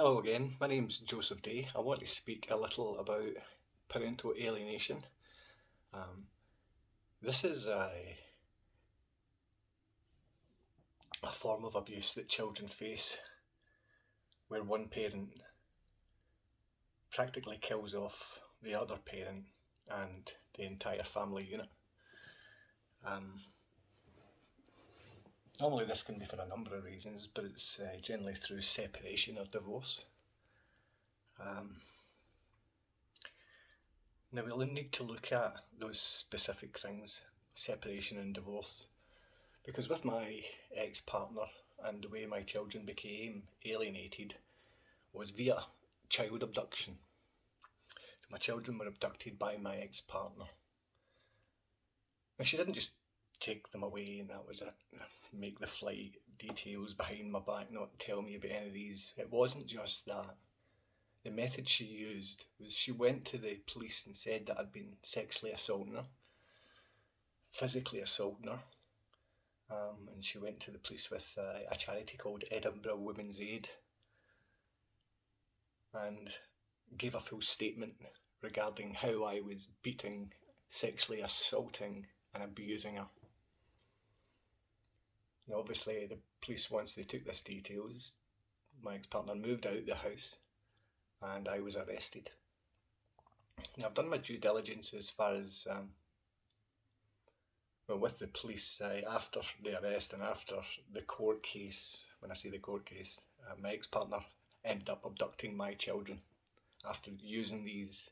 Hello again, my name's Joseph Day. I want to speak a little about parental alienation. This is a form of abuse that children face where one parent practically kills off the other parent and the entire family unit. Normally this can be for a number of reasons, but it's generally through separation or divorce. Now we'll need to look at those specific things, separation and divorce, because with my ex-partner and the way my children became alienated was via child abduction. So my children were abducted by my ex-partner. Now she didn't just take them away and that was it, make the flight details behind my back, not tell me about any of these. It wasn't just that. The method she used was she went to the police and said that I'd been sexually assaulting her, physically assaulting her, and she went to the police with a charity called Edinburgh Women's Aid and gave a full statement regarding how I was beating, sexually assaulting and abusing her. Now obviously the police, once they took this details, my ex-partner moved out of the house and I was arrested. Now I've done my due diligence as far as with the police after the arrest and after the court case. When I say the court case, my ex-partner ended up abducting my children after using these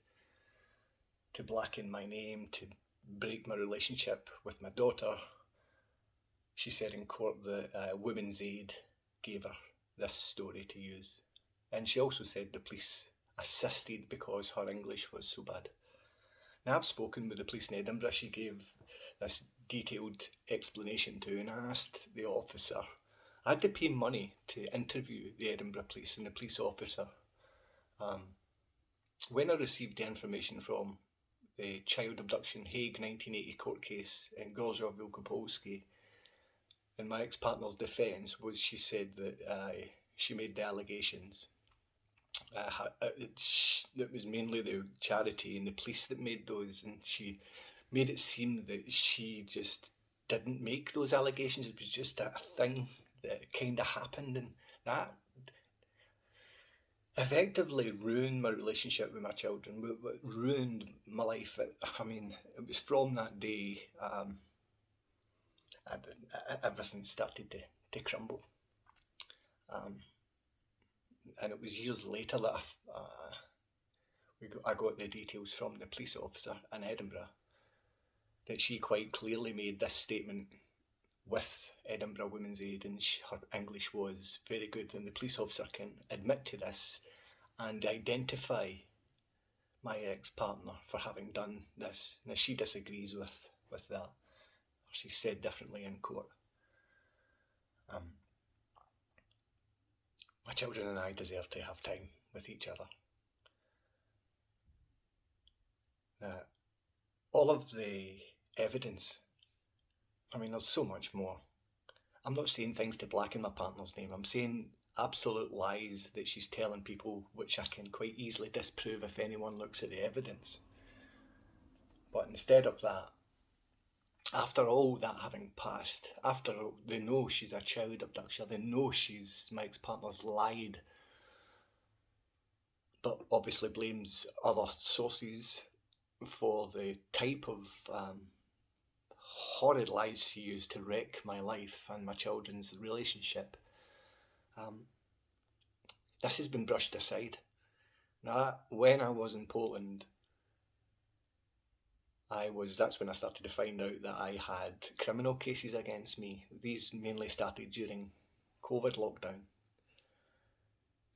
to blacken my name, to break my relationship with my daughter. She said in court that Women's Aid gave her this story to use. And she also said the police assisted because her English was so bad. Now I've spoken with the police in Edinburgh. She gave this detailed explanation to, and I asked the officer. I had to pay money to interview the Edinburgh police and the police officer. When I received the information from the child abduction Hague 1980 court case in Gorzów Wlkp, in my ex-partner's defence was she said that she made the allegations. It was mainly the charity and the police that made those, and she made it seem that she just didn't make those allegations. It was just a thing that kind of happened, and that effectively ruined my relationship with my children. It ruined my life. It was from that day everything started to crumble. And it was years later that I got the details from the police officer in Edinburgh that she quite clearly made this statement with Edinburgh Women's Aid, and her English was very good, and the police officer can admit to this and identify my ex-partner for having done this. Now she disagrees with that, or she said differently in court. My children and I deserve to have time with each other. All of the evidence, there's so much more. I'm not saying things to blacken my partner's name. I'm saying absolute lies that she's telling people, which I can quite easily disprove if anyone looks at the evidence. But instead of that, after all that having passed, after they know she's a child abductor, they know my ex-partner's lied, but obviously blames other sources for the type of horrid lies she used to wreck my life and my children's relationship. This has been brushed aside. Now, when I was in Poland, that's when I started to find out that I had criminal cases against me. These mainly started during COVID lockdown.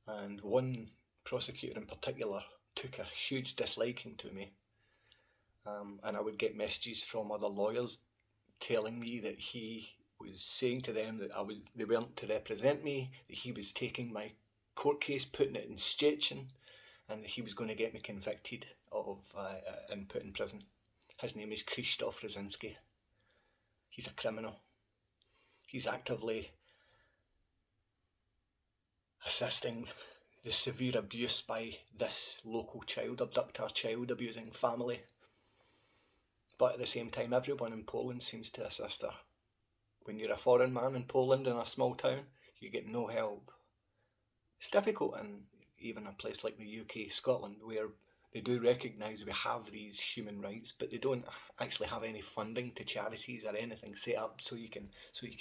And one prosecutor in particular took a huge disliking to me. And I would get messages from other lawyers telling me that he was saying to them that they weren't to represent me, that he was taking my court case, putting it in stitching, and that he was going to get me convicted and put in prison. His name is Krystof Rosiński. He's a criminal. He's actively assisting the severe abuse by this local child abductor, child abusing family. But at the same time, everyone in Poland seems to assist her. When you're a foreign man in Poland in a small town, you get no help. It's difficult in even a place like the UK, Scotland, where they do recognise we have these human rights, but they don't actually have any funding to charities or anything set up so you can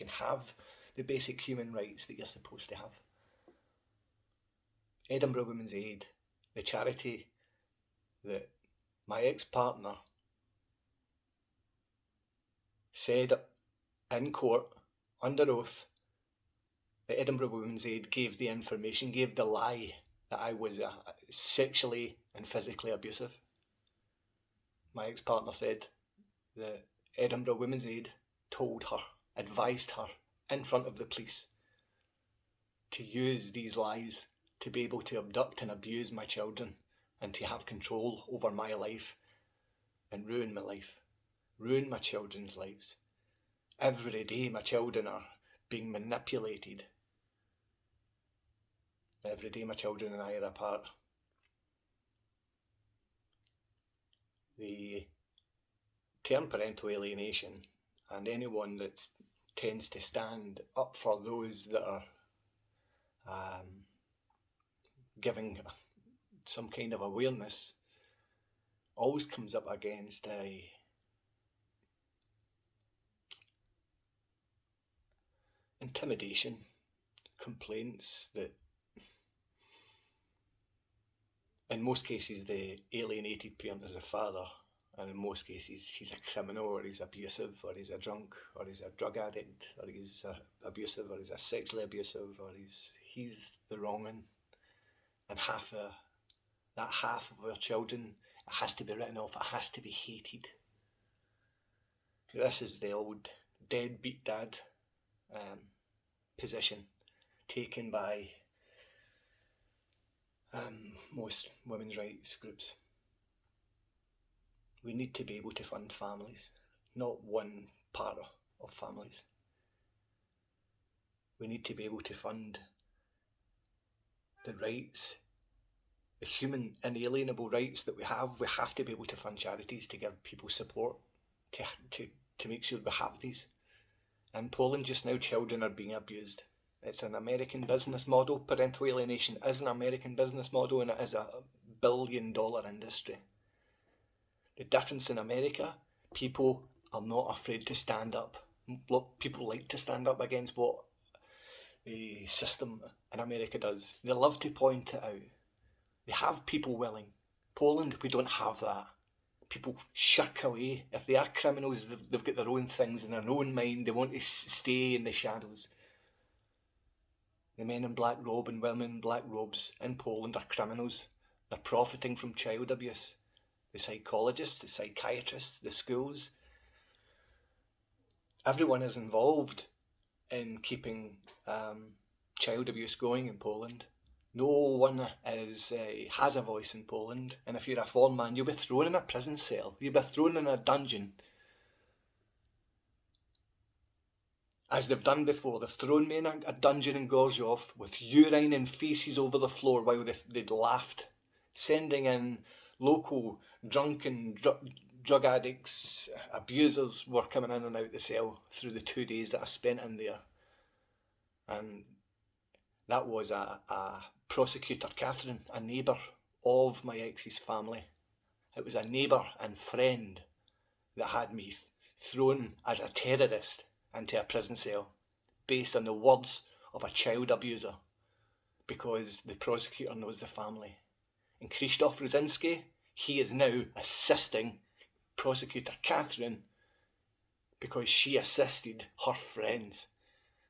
have the basic human rights that you're supposed to have. Edinburgh Women's Aid, the charity that my ex-partner said in court under oath that Edinburgh Women's Aid gave the information, gave the lie that I was sexually and physically abusive. My ex-partner said that Edinburgh Women's Aid told her, advised her in front of the police to use these lies to be able to abduct and abuse my children and to have control over my life and ruin my life, ruin my children's lives. Every day my children are being manipulated. Every day my children and I are apart. The term parental alienation, and anyone that tends to stand up for those that are giving some kind of awareness, always comes up against intimidation, complaints that in most cases the alienated parent is a father, and in most cases he's a criminal, or he's abusive, or he's a drunk, or he's a drug addict, or he's abusive, or he's a sexually abusive, or he's the wrong one. And that half of our children, it has to be written off, it has to be hated. This is the old deadbeat dad position taken by most women's rights groups. We need to be able to fund families, not one part of families. We need to be able to fund the rights, the human inalienable rights that we have. We have to be able to fund charities to give people support to make sure we have these. In Poland just now, children are being abused. It's an American business model. Parental alienation is an American business model, and it is a billion-dollar industry. The difference in America, people are not afraid to stand up. People like to stand up against what the system in America does. They love to point it out. They have people willing. Poland, we don't have that. People shirk away. If they are criminals, they've got their own things in their own mind. They want to stay in the shadows. The men in black robe and women in black robes in Poland are criminals. They're profiting from child abuse. The psychologists, the psychiatrists, the schools. Everyone is involved in keeping child abuse going in Poland. No one has a voice in Poland, and if you're a foreign man, you'll be thrown in a prison cell. You'll be thrown in a dungeon. As they've done before, they've thrown me in a dungeon in Gorzów with urine and faeces over the floor while they'd laughed, sending in local drunken drug addicts, abusers were coming in and out the cell through the 2 days that I spent in there. And that was a prosecutor, Catherine, a neighbour of my ex's family. It was a neighbour and friend that had me thrown as a terrorist into a prison cell based on the words of a child abuser, because the prosecutor knows the family. And Krystof Rosiński, he is now assisting prosecutor Catherine because she assisted her friends.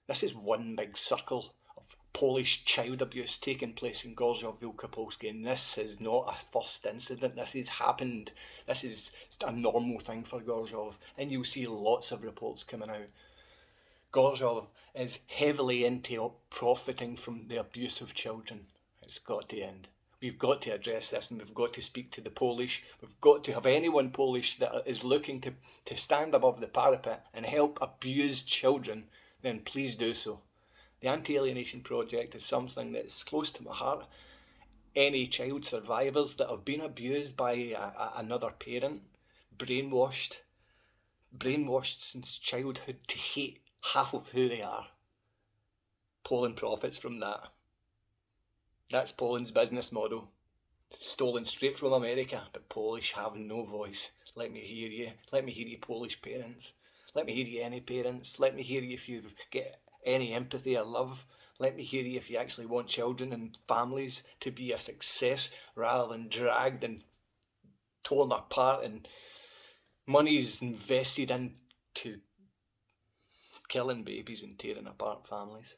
This is one big circle of Polish child abuse taking place in Gorzów Wlkp, and this is not a first incident. This has happened. This is a normal thing for Gorzów, and you'll see lots of reports coming out. Gorzów is heavily into profiting from the abuse of children. It's got to end. We've got to address this, and we've got to speak to the Polish. We've got to have anyone Polish that is looking to stand above the parapet and help abused children, then please do so. The Anti-Alienation Project is something that's close to my heart. any child survivors that have been abused by another parent, brainwashed since childhood to hate half of who they are. Poland profits from that. That's Poland's business model. It's stolen straight from America, but Polish have no voice. Let me hear you. Let me hear you, Polish parents. Let me hear you, any parents. Let me hear you if you've got any empathy or love. Let me hear you if you actually want children and families to be a success rather than dragged and torn apart and money's invested into killing babies and tearing apart families.